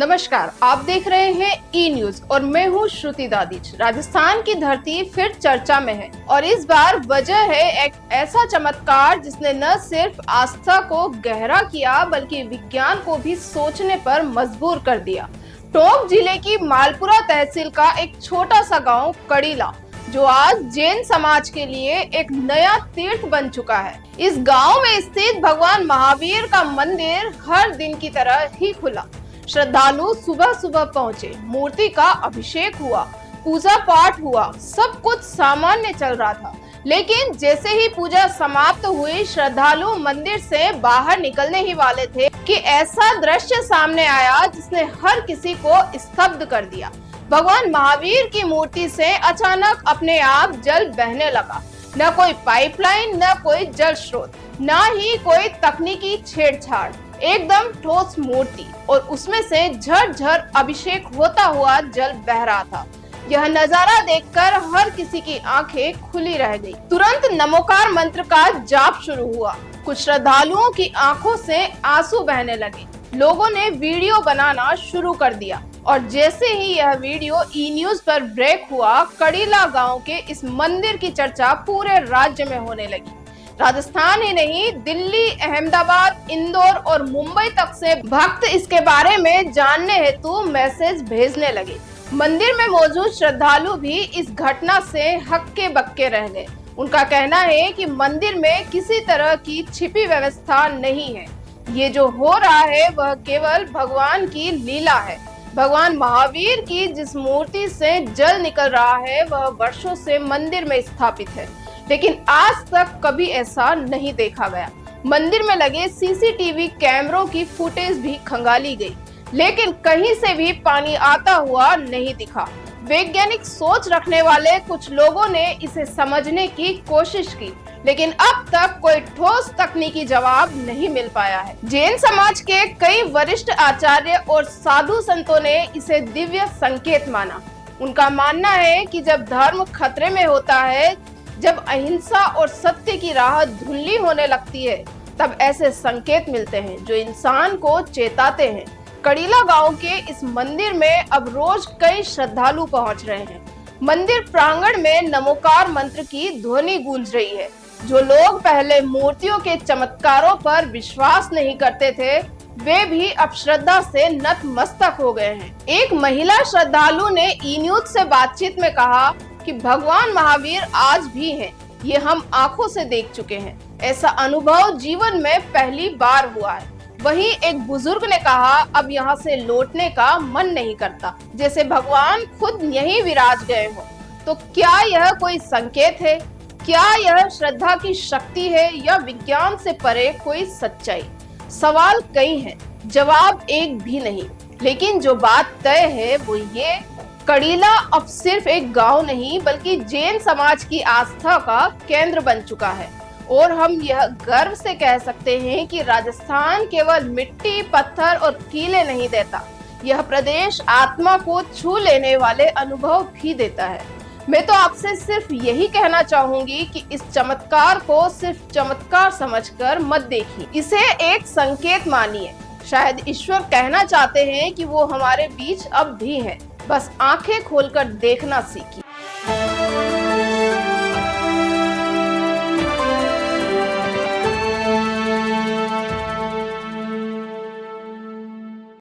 नमस्कार, आप देख रहे हैं ई न्यूज और मैं हूं श्रुति दादीज। राजस्थान की धरती फिर चर्चा में है और इस बार वजह है एक ऐसा चमत्कार जिसने न सिर्फ आस्था को गहरा किया बल्कि विज्ञान को भी सोचने पर मजबूर कर दिया। टोंक जिले की मालपुरा तहसील का एक छोटा सा गाँव कड़ीला, जो आज जैन समाज के लिए एक नया तीर्थ बन चुका है। इस गांव में स्थित भगवान महावीर का मंदिर हर दिन की तरह ही खुला। श्रद्धालु सुबह सुबह पहुंचे, मूर्ति का अभिषेक हुआ, पूजा पाठ हुआ, सब कुछ सामान्य चल रहा था। लेकिन जैसे ही पूजा समाप्त हुई, श्रद्धालु मंदिर से बाहर निकलने ही वाले थे कि ऐसा दृश्य सामने आया जिसने हर किसी को स्तब्ध कर दिया। भगवान महावीर की मूर्ति से अचानक अपने आप जल बहने लगा। न कोई पाइपलाइन, न कोई जल स्रोत, न ही कोई तकनीकी छेड़छाड़, एकदम ठोस मूर्ति और उसमें से झरझर अभिषेक होता हुआ जल बह रहा था। यह नजारा देखकर हर किसी की आंखें खुली रह गई। तुरंत नमोकार मंत्र का जाप शुरू हुआ। कुछ श्रद्धालुओं की आंखों से आंसू बहने लगे। लोगों ने वीडियो बनाना शुरू कर दिया और जैसे ही यह वीडियो ई न्यूज पर ब्रेक हुआ, कड़ीला गांव के इस मंदिर की चर्चा पूरे राज्य में होने लगी। राजस्थान ही नहीं, दिल्ली, अहमदाबाद, इंदौर और मुंबई तक से भक्त इसके बारे में जानने हेतु मैसेज भेजने लगे। मंदिर में मौजूद श्रद्धालु भी इस घटना से हक्के बक्के रह गए। उनका कहना है कि मंदिर में किसी तरह की छिपी व्यवस्था नहीं है। ये जो हो रहा है वह केवल भगवान की लीला है। भगवान महावीर की जिस मूर्ति से जल निकल रहा है वह वर्षों से मंदिर में स्थापित है, लेकिन आज तक कभी ऐसा नहीं देखा गया। मंदिर में लगे सीसीटीवी कैमरों की फुटेज भी खंगाली गई, लेकिन कहीं से भी पानी आता हुआ नहीं दिखा। वैज्ञानिक सोच रखने वाले कुछ लोगों ने इसे समझने की कोशिश की, लेकिन अब तक कोई ठोस तकनीकी जवाब नहीं मिल पाया है। जैन समाज के कई वरिष्ठ आचार्य और साधु संतों ने इसे दिव्य संकेत माना। उनका मानना है कि जब धर्म खतरे में होता है, जब अहिंसा और सत्य की राह धुंधली होने लगती है, तब ऐसे संकेत मिलते हैं जो इंसान को चेताते हैं। कड़ीला गांव के इस मंदिर में अब रोज कई श्रद्धालु पहुंच रहे हैं। मंदिर प्रांगण में नमोकार मंत्र की ध्वनि गूंज रही है। जो लोग पहले मूर्तियों के चमत्कारों पर विश्वास नहीं करते थे, वे भी अब श्रद्धा से नतमस्तक हो गए हैं। एक महिला श्रद्धालु ने ई न्यूज से बातचीत में कहा कि भगवान महावीर आज भी हैं, ये हम आंखों से देख चुके हैं। ऐसा अनुभव जीवन में पहली बार हुआ है। वहीं एक बुजुर्ग ने कहा, अब यहाँ से लौटने का मन नहीं करता, जैसे भगवान खुद यहीं विराज गए हो। तो क्या यह कोई संकेत है? क्या यह श्रद्धा की शक्ति है या विज्ञान से परे कोई सच्चाई? सवाल कई हैं, जवाब एक भी नहीं। लेकिन जो बात तय है वो ये, कड़ीला अब सिर्फ एक गांव नहीं बल्कि जैन समाज की आस्था का केंद्र बन चुका है। और हम यह गर्व से कह सकते हैं कि राजस्थान केवल मिट्टी, पत्थर और किले नहीं देता, यह प्रदेश आत्मा को छू लेने वाले अनुभव भी देता है। मैं तो आपसे सिर्फ यही कहना चाहूंगी कि इस चमत्कार को सिर्फ चमत्कार समझकर मत देखिए, इसे एक संकेत मानिए। शायद ईश्वर कहना चाहते हैं कि वो हमारे बीच अब भी हैं, बस आंखें खोलकर देखना सीखिए।